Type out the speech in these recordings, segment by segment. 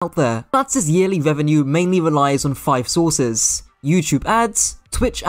out there. Flats' yearly revenue mainly relies on 5 sources: YouTube ads, Twitch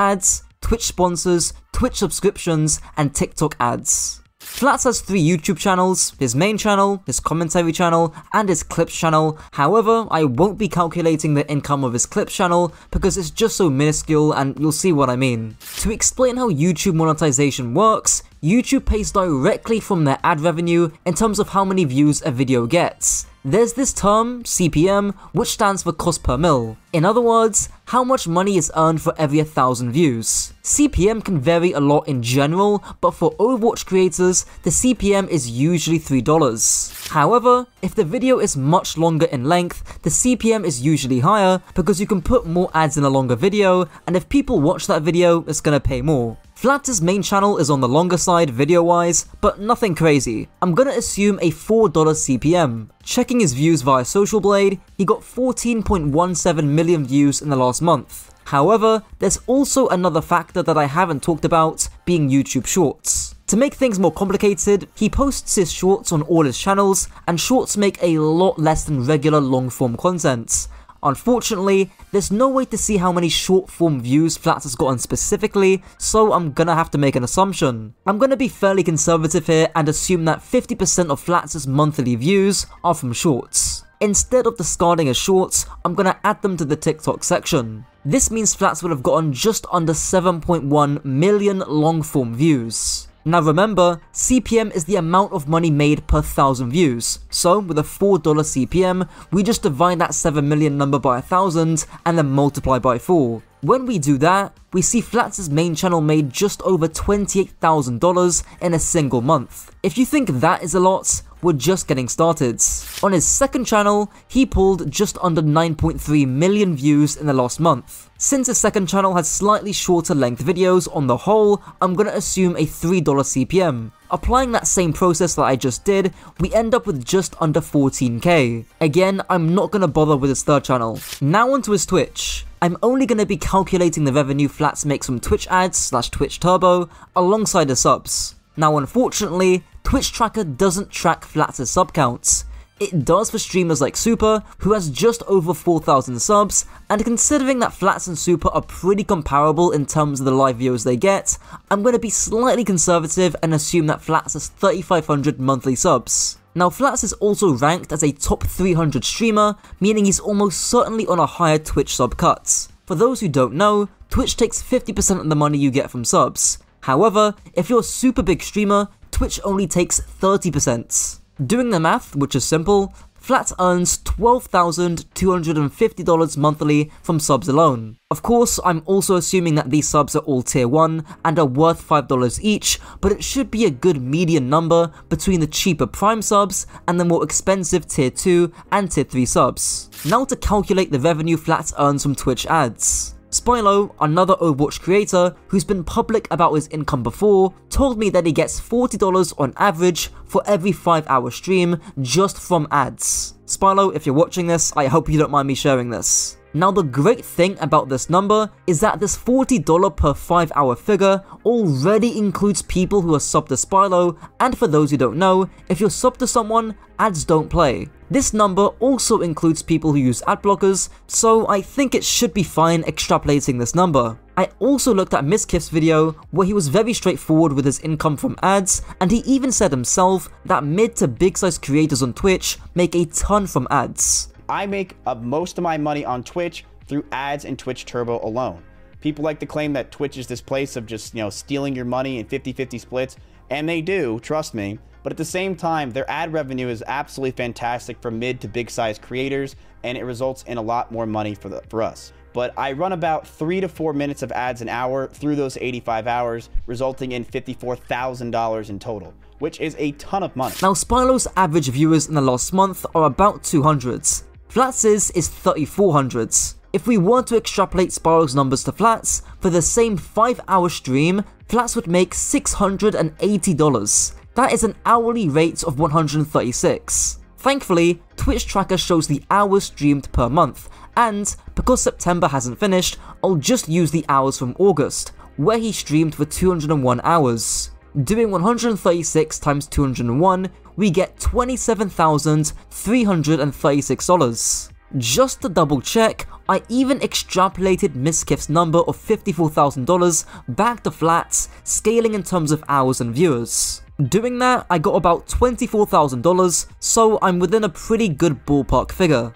sponsors, Twitch subscriptions, and TikTok ads. Flats has 3 YouTube channels: his main channel, his commentary channel, and his clips channel. However, I won't be calculating the income of his clips channel because it's just so minuscule, and you'll see what I mean. To explain how YouTube monetization works, YouTube pays directly from their ad revenue in terms of how many views a video gets. There's this term, CPM, which stands for cost per mil. In other words, how much money is earned for every 1,000 views. CPM can vary a lot in general, but for Overwatch creators, the CPM is usually $3. However, if the video is much longer in length, the CPM is usually higher because you can put more ads in a longer video, and if people watch that video, it's gonna pay more. Flats' main channel is on the longer side video-wise, but nothing crazy. I'm gonna assume a $4 CPM. Checking his views via Social Blade, he got 14.17 million views in the last month. However, there's also another factor that I haven't talked about, being YouTube Shorts. To make things more complicated, he posts his shorts on all his channels, and shorts make a lot less than regular long-form content. Unfortunately, there's no way to see how many short-form views Flats has gotten specifically, so I'm gonna have to make an assumption. I'm gonna be fairly conservative here and assume that 50% of Flats' monthly views are from shorts. Instead of discarding his shorts, I'm gonna add them to the TikTok section. This means Flats would have gotten just under 7.1 million long-form views. Now remember, CPM is the amount of money made per 1,000 views, so with a $4 CPM, we just divide that 7 million number by 1,000 and then multiply by 4. When we do that, we see Flats' main channel made just over $28,000 in a single month. If you think that is a lot, we're just getting started. On his second channel, he pulled just under 9.3 million views in the last month. Since his second channel has slightly shorter length videos on the whole, I'm gonna assume a $3 CPM. Applying that same process that I just did, we end up with just under 14k. Again, I'm not gonna bother with his third channel. Now onto his Twitch. I'm only going to be calculating the revenue Flats makes from Twitch ads / Twitch Turbo alongside the subs. Now unfortunately, Twitch Tracker doesn't track Flats' sub counts. It does for streamers like Super, who has just over 4,000 subs, and considering that Flats and Super are pretty comparable in terms of the live viewers they get, I'm going to be slightly conservative and assume that Flats has 3,500 monthly subs. Now Flats is also ranked as a top 300 streamer, meaning he's almost certainly on a higher Twitch sub cut. For those who don't know, Twitch takes 50% of the money you get from subs. However, if you're a super big streamer, Twitch only takes 30%. Doing the math, which is simple, Flats earns $12,250 monthly from subs alone. Of course, I'm also assuming that these subs are all tier 1 and are worth $5 each, but it should be a good median number between the cheaper Prime subs and the more expensive tier 2 and tier 3 subs. Now to calculate the revenue Flats earns from Twitch ads. Spylo, another Overwatch creator who's been public about his income before, told me that he gets $40 on average for every 5-hour stream just from ads. Spylo, if you're watching this, I hope you don't mind me sharing this. Now the great thing about this number is that this $40 per 5-hour figure already includes people who are subbed to Spylo, and for those who don't know, if you're subbed to someone, ads don't play. This number also includes people who use ad blockers, so I think it should be fine extrapolating this number. I also looked at Mizkif's video where he was very straightforward with his income from ads, and he even said himself that mid to big size creators on Twitch make a ton from ads. I make most of my money on Twitch through ads and Twitch Turbo alone. People like to claim that Twitch is this place of just, stealing your money in 50-50 splits, and they do, trust me. But at the same time, their ad revenue is absolutely fantastic for mid to big size creators, and it results in a lot more money for us. But I run about 3 to 4 minutes of ads an hour through those 85 hours, resulting in $54,000 in total, which is a ton of money. Now Spylo's average viewers in the last month are about 200s. Flats' is 3,400s. If we were to extrapolate Spylo's numbers to Flats, for the same 5-hour stream, Flats would make $680. That is an hourly rate of 136. Thankfully, Twitch Tracker shows the hours streamed per month, and because September hasn't finished, I'll just use the hours from August, where he streamed for 201 hours. Doing 136 times 201, we get $27,336. Just to double check, I even extrapolated Mizkif's number of $54,000 back to Flats, scaling in terms of hours and viewers. Doing that, I got about $24,000, so I'm within a pretty good ballpark figure.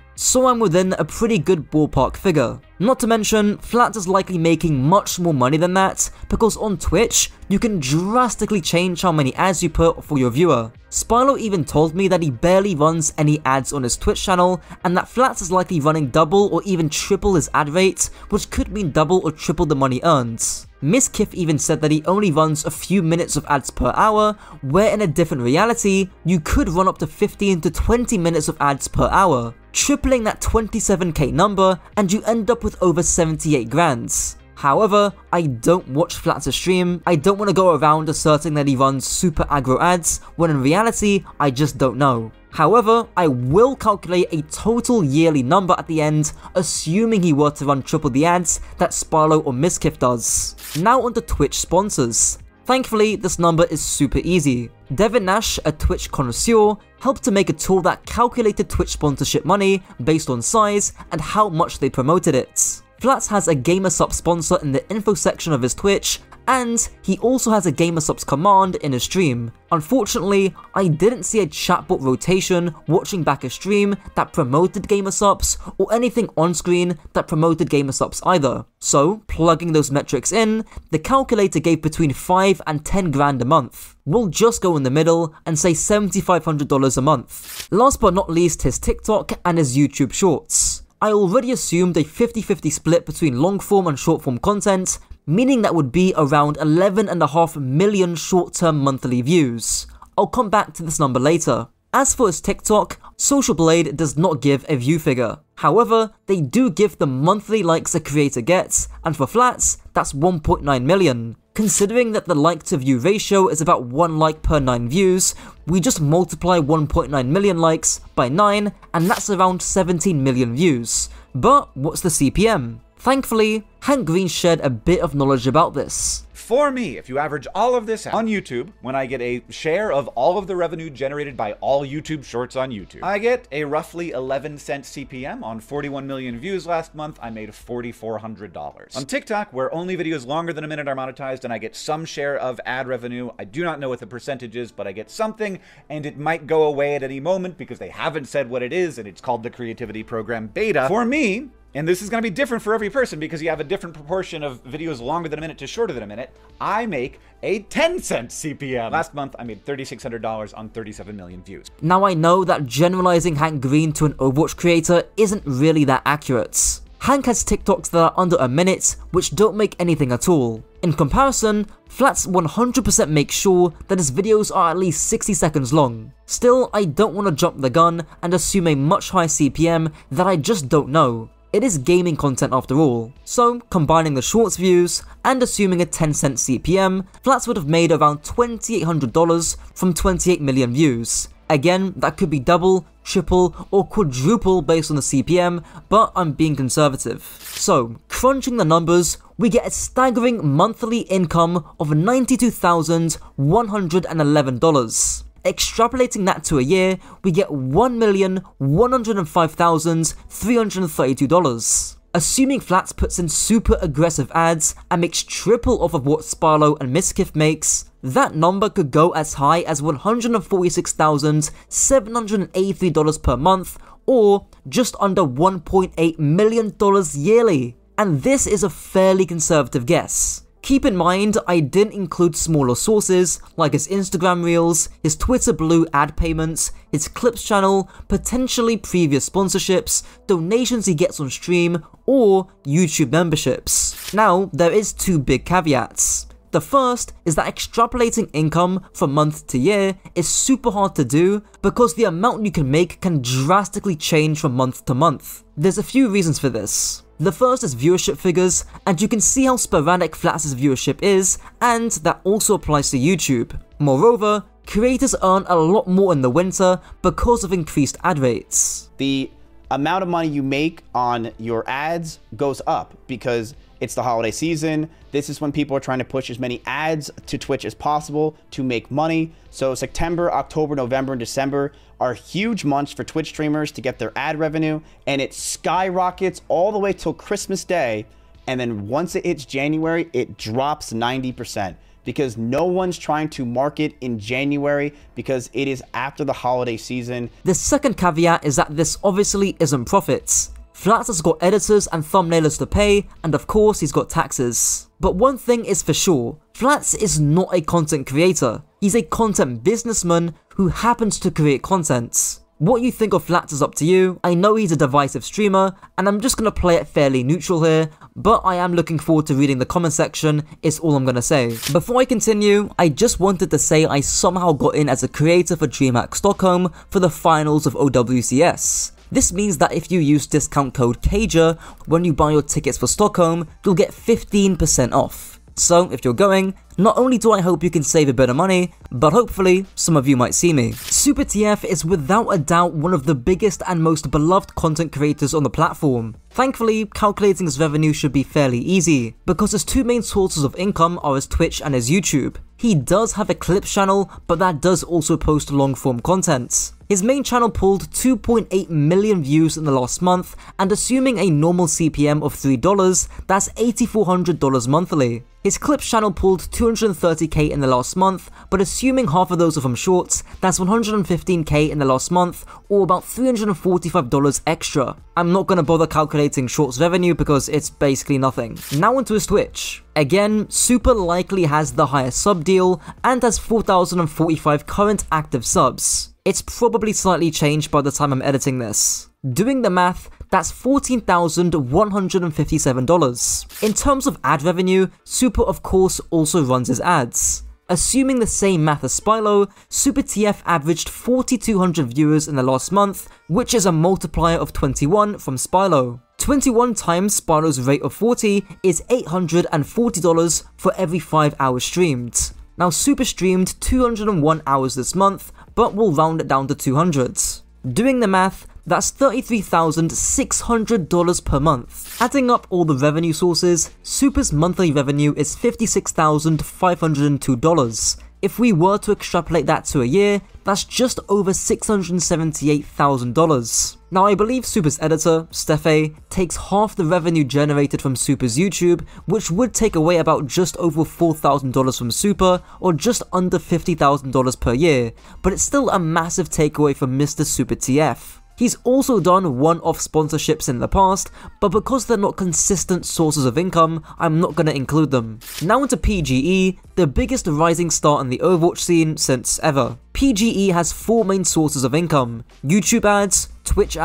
Not to mention, Flats is likely making much more money than that, because on Twitch, you can drastically change how many ads you put for your viewer. Spilo even told me that he barely runs any ads on his Twitch channel, and that Flats is likely running double or even triple his ad rate, which could mean double or triple the money earned. Mizkif even said that he only runs a few minutes of ads per hour, where in a different reality, you could run up to 15 to 20 minutes of ads per hour, tripling that 27k number, and you end up with over 78 grand. However, I don't watch Flats' stream. I don't want to go around asserting that he runs super aggro ads, when in reality, I just don't know. However, I will calculate a total yearly number at the end, assuming he were to run triple the ads that Spilo or Mizkif does. Now onto Twitch sponsors. Thankfully, this number is super easy. Devin Nash, a Twitch connoisseur, helped to make a tool that calculated Twitch sponsorship money based on size and how much they promoted it. Flats has a GamerSup sponsor in the info section of his Twitch, and he also has a GamerSups command in his stream. Unfortunately, I didn't see a chatbot rotation watching back a stream that promoted GamerSups or anything on screen that promoted GamerSups either. So, plugging those metrics in, the calculator gave between 5 and 10 grand a month. We'll just go in the middle and say $7,500 a month. Last but not least, his TikTok and his YouTube Shorts. I already assumed a 50-50 split between long form and short form content, meaning that would be around 11.5 million short-term monthly views. I'll come back to this number later. As for his TikTok, Social Blade does not give a view figure. However, they do give the monthly likes a creator gets, and for Flats, that's 1.9 million. Considering that the like to view ratio is about 1 like per 9 views, we just multiply 1.9 million likes by 9, and that's around 17 million views. But what's the CPM? Thankfully, Hank Green shared a bit of knowledge about this. For me, if you average all of this out on YouTube, when I get a share of all of the revenue generated by all YouTube shorts on YouTube, I get a roughly 11-cent CPM. On 41 million views last month, I made $4,400. On TikTok, where only videos longer than a minute are monetized and I get some share of ad revenue, I do not know what the percentage is, but I get something, and it might go away at any moment because they haven't said what it is, and it's called the Creativity Program Beta. For me, and this is going to be different for every person because you have a different proportion of videos longer than a minute to shorter than a minute, I make a 10-cent CPM. Last month, I made $3,600 on 37 million views. Now I know that generalizing Hank Green to an Overwatch creator isn't really that accurate. Hank has TikToks that are under a minute, which don't make anything at all. In comparison, Flats 100% makes sure that his videos are at least 60 seconds long. Still, I don't want to jump the gun and assume a much higher CPM that I just don't know. It is gaming content after all, so combining the shorts views and assuming a 10-cent CPM, Flats would have made around $2,800 from 28 million views. Again, that could be double, triple, or quadruple based on the CPM, but I'm being conservative. So, crunching the numbers, we get a staggering monthly income of $92,111. Extrapolating that to a year, we get $1,105,332. Assuming Flats puts in super aggressive ads and makes triple off of what Spilo and Mizkif makes, that number could go as high as $146,783 per month, or just under $1.8 million yearly. And this is a fairly conservative guess. Keep in mind, I didn't include smaller sources like his Instagram Reels, his Twitter Blue ad payments, his Clips channel, potentially previous sponsorships, donations he gets on stream, or YouTube memberships. Now, there is 2 big caveats. The first is that extrapolating income from month to year is super hard to do because the amount you can make can drastically change from month to month. There's a few reasons for this. The first is viewership figures, and you can see how sporadic Flats' viewership is, and that also applies to YouTube. Moreover, creators earn a lot more in the winter because of increased ad rates. The amount of money you make on your ads goes up because it's the holiday season. This is when people are trying to push as many ads to Twitch as possible to make money. So September, October, November, and December are huge months for Twitch streamers to get their ad revenue, and it skyrockets all the way till Christmas Day. And then once it hits January, it drops 90% because no one's trying to market in January because it is after the holiday season. The second caveat is that this obviously isn't profits. Flats has got editors and thumbnailers to pay, and of course he's got taxes. But one thing is for sure, Flats is not a content creator. He's a content businessman who happens to create content. What you think of Flats is up to you. I know he's a divisive streamer, and I'm just gonna play it fairly neutral here, but I am looking forward to reading the comment section, is all I'm gonna say. Before I continue, I just wanted to say I somehow got in as a creator for DreamHack Stockholm for the finals of OWCS. This means that if you use discount code CAGER when you buy your tickets for Stockholm, you'll get 15% off. So if you're going, not only do I hope you can save a bit of money, but hopefully some of you might see me. SuperTF is without a doubt one of the biggest and most beloved content creators on the platform. Thankfully, calculating his revenue should be fairly easy, because his two main sources of income are his Twitch and his YouTube. He does have a Clips channel, but that does also post long form content. His main channel pulled 2.8 million views in the last month, and assuming a normal CPM of $3, that's $8,400 monthly. His Clips channel pulled 230k in the last month, but assuming half of those are from shorts, that's 115k in the last month, or about $345 extra. I'm not gonna bother calculating shorts revenue because it's basically nothing. Now onto his Twitch. Again, Super likely has the highest sub deal and has 4,045 current active subs. It's probably slightly changed by the time I'm editing this. Doing the math, that's $14,157. In terms of ad revenue, Super of course also runs his ads. Assuming the same math as Spilo, SuperTF averaged 4,200 viewers in the last month, which is a multiplier of 21 from Spilo. 21 times Spilo's rate of 40 is $840 for every 5 hours streamed. Now Super streamed 201 hours this month, but we'll round it down to 200. Doing the math, that's $33,600 per month. Adding up all the revenue sources, Super's monthly revenue is $56,502. If we were to extrapolate that to a year, that's just over $678,000. Now I believe Super's editor, Stefe, takes half the revenue generated from Super's YouTube, which would take away about just over $4,000 from Super, or just under $50,000 per year, but it's still a massive takeaway from Mr. SuperTF. He's also done one-off sponsorships in the past, but because they're not consistent sources of income, I'm not gonna include them. Now into PGE, the biggest rising star in the Overwatch scene since ever. PGE has 4 main sources of income: YouTube ads, Twitch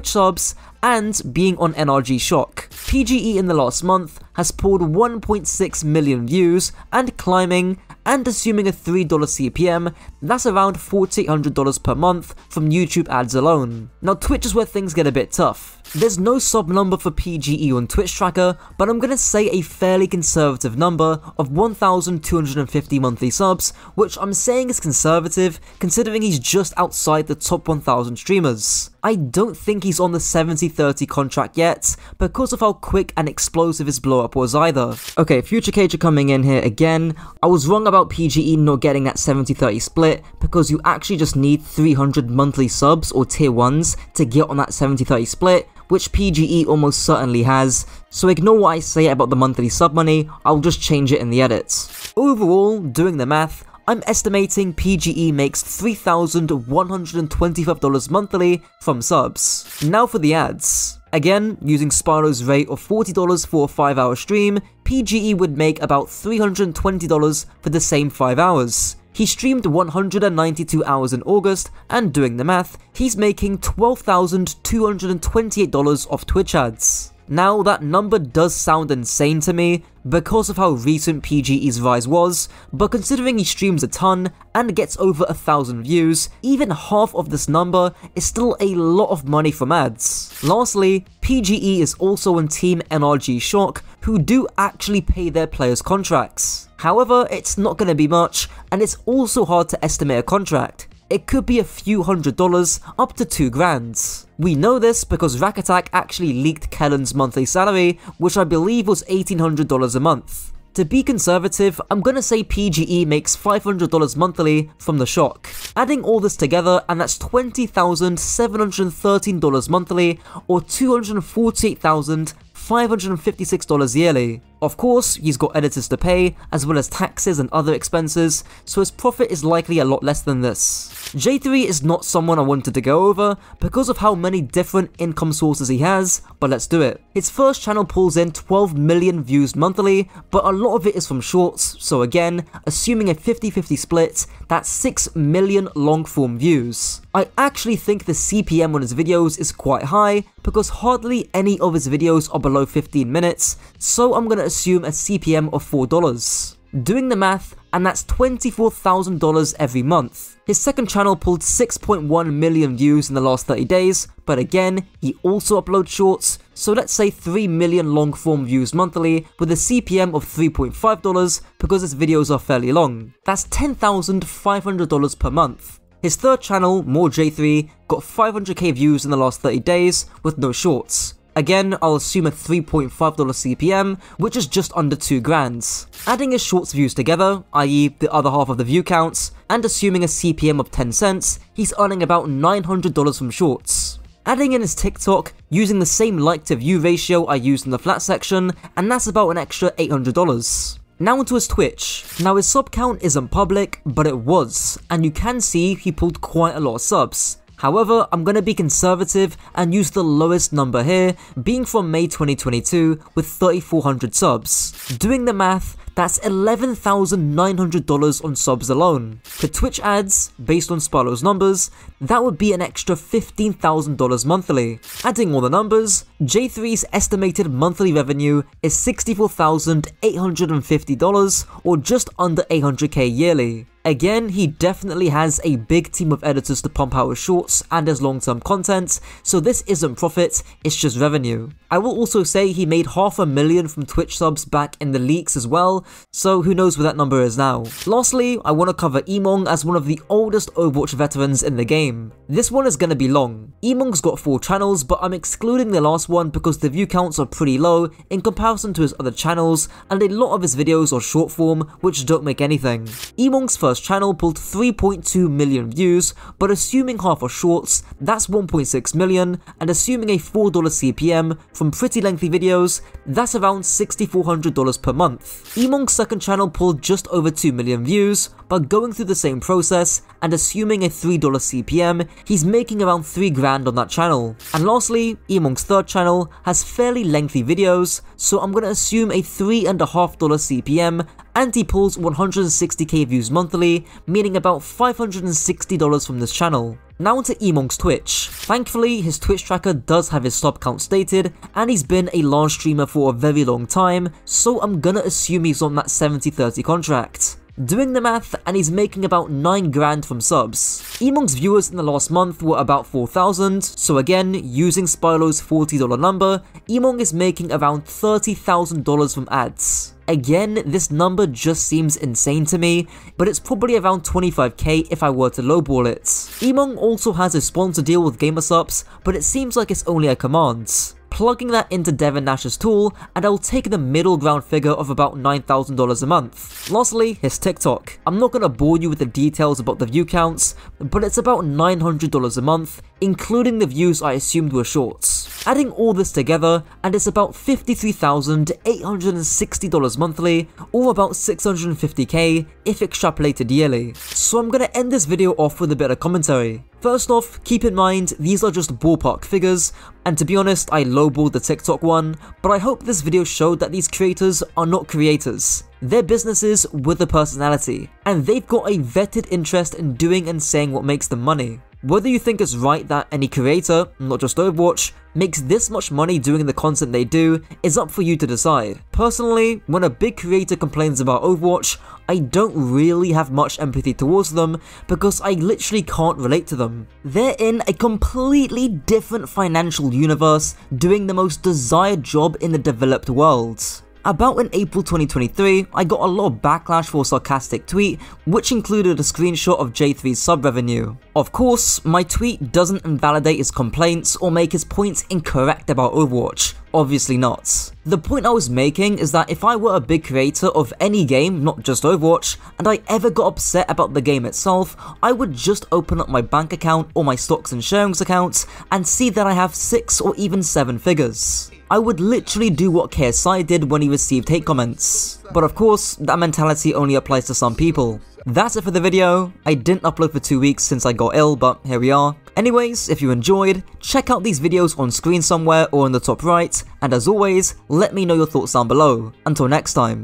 subs, and being on NRG Shock. PGE in the last month has pulled 1.6 million views and climbing, and assuming a $3 CPM, that's around $4,800 per month from YouTube ads alone. Now Twitch is where things get a bit tough. There's no sub number for PGE on Twitch Tracker, but I'm gonna say a fairly conservative number of 1,250 monthly subs, which I'm saying is conservative considering he's just outside the top 1,000 streamers. I don't think he's on the 70-30 contract yet, because of how quick and explosive his blow up was either. Okay, Future Cager coming in here again. I was wrong about PGE not getting that 70-30 split, because you actually just need 300 monthly subs or tier 1s to get on that 70-30 split, which PGE almost certainly has, so ignore what I say about the monthly sub money, I'll just change it in the edits. Overall, doing the math, I'm estimating PGE makes $3,125 monthly from subs. Now for the ads. Again, using Spilo's rate of $40 for a 5-hour stream, PGE would make about $320 for the same 5 hours. He streamed 192 hours in August, and doing the math, he's making $12,228 off Twitch ads. Now that number does sound insane to me because of how recent PGE's rise was, but considering he streams a ton and gets over 1,000 views, even half of this number is still a lot of money from ads. Lastly, PGE is also on Team NRG Shock, who do actually pay their players contracts. However, it's not going to be much, and it's also hard to estimate a contract. it could be a few $100s up to $2,000. We know this because Rakatac actually leaked Kellen's monthly salary, which I believe was $1,800 a month. To be conservative, I'm gonna say PGE makes $500 monthly from the shock. Adding all this together, and that's $20,713 monthly, or $248,556 yearly. Of course, he's got editors to pay, as well as taxes and other expenses, so his profit is likely a lot less than this. J3 is not someone I wanted to go over because of how many different income sources he has, but let's do it. His first channel pulls in 12 million views monthly, but a lot of it is from shorts, so again, assuming a 50-50 split, that's 6 million long-form views. I actually think the CPM on his videos is quite high, because hardly any of his videos are below 15 minutes, so I'm gonna assume a CPM of $4. Doing the math, and that's $24,000 every month. His second channel pulled 6.1 million views in the last 30 days, but again, he also uploads shorts, so let's say 3 million long form views monthly with a CPM of $3.5 because his videos are fairly long. That's $10,500 per month. His third channel, More J3, got 500k views in the last 30 days with no shorts. Again, I'll assume a $3.5 CPM, which is just under $2,000. Adding his shorts views together, i.e. the other half of the view counts, and assuming a CPM of 10 cents, he's earning about $900 from shorts. Adding in his TikTok, using the same like to view ratio I used in the flat section, and that's about an extra $800. Now onto his Twitch. Now his sub count isn't public, but it was, and you can see he pulled quite a lot of subs. However, I'm going to be conservative and use the lowest number here, being from May 2022 with 3,400 subs. Doing the math, that's $11,900 on subs alone. For Twitch ads, based on Spalo's numbers, that would be an extra $15,000 monthly. Adding all the numbers, J3's estimated monthly revenue is $64,850 or just under 800k yearly. Again, he definitely has a big team of editors to pump out his shorts and his long-term content, so this isn't profit, it's just revenue. I will also say he made $500,000 from Twitch subs back in the leaks as well, so who knows where that number is now. Lastly, I want to cover Emong as one of the oldest Overwatch veterans in the game. This one is going to be long. Emong's got 4 channels, but I'm excluding the last one because the view counts are pretty low in comparison to his other channels, and a lot of his videos are short form, which don't make anything. Emong's first channel pulled 3.2 million views, but assuming half are shorts, that's 1.6 million, and assuming a $4 CPM from pretty lengthy videos, that's around $6,400 per month. Emong's second channel pulled just over 2 million views, but going through the same process and assuming a $3 CPM, he's making around $3,000 on that channel. And lastly, Emong's third channel has fairly lengthy videos, so I'm gonna assume a $3.5 CPM, and he pulls 160k views monthly, meaning about $560 from this channel. Now onto Emong's Twitch. Thankfully, his Twitch tracker does have his sub count stated, and he's been a large streamer for a very long time, so I'm gonna assume he's on that 70-30 contract. Doing the math, and he's making about $9,000 from subs. Emong's viewers in the last month were about 4,000, so again, using Spylo's $40 number, Emong is making around $30,000 from ads. Again, this number just seems insane to me, but it's probably around 25k if I were to lowball it. Emong also has a sponsor deal with GamerSupps, but it seems like it's only a command. Plugging that into Devin Nash's tool, and I'll take the middle ground figure of about $9,000 a month. Lastly, his TikTok. I'm not gonna bore you with the details about the view counts, but it's about $900 a month, including the views I assumed were shorts. Adding all this together, and it's about $53,860 monthly, or about 650k if extrapolated yearly. So I'm gonna end this video off with a bit of commentary. First off, keep in mind, these are just ballpark figures, and to be honest, I lowballed the TikTok one, but I hope this video showed that these creators are not creators. They're businesses with a personality, and they've got a vetted interest in doing and saying what makes them money. Whether you think it's right that any creator, not just Overwatch, makes this much money doing the content they do is up for you to decide. Personally, when a big creator complains about Overwatch, I don't really have much empathy towards them because I literally can't relate to them. They're in a completely different financial universe doing the most desired job in the developed world. About in April 2023, I got a lot of backlash for a sarcastic tweet, which included a screenshot of J3's sub revenue. Of course, my tweet doesn't invalidate his complaints or make his points incorrect about Overwatch. Obviously not. The point I was making is that if I were a big creator of any game, not just Overwatch, and I ever got upset about the game itself, I would just open up my bank account or my stocks and sharings account and see that I have 6 or even 7 figures. I would literally do what KSI did when he received hate comments. But of course, that mentality only applies to some people. That's it for the video. I didn't upload for 2 weeks since I got ill, but here we are. Anyways, if you enjoyed, check out these videos on screen somewhere or in the top right, and as always, let me know your thoughts down below. Until next time.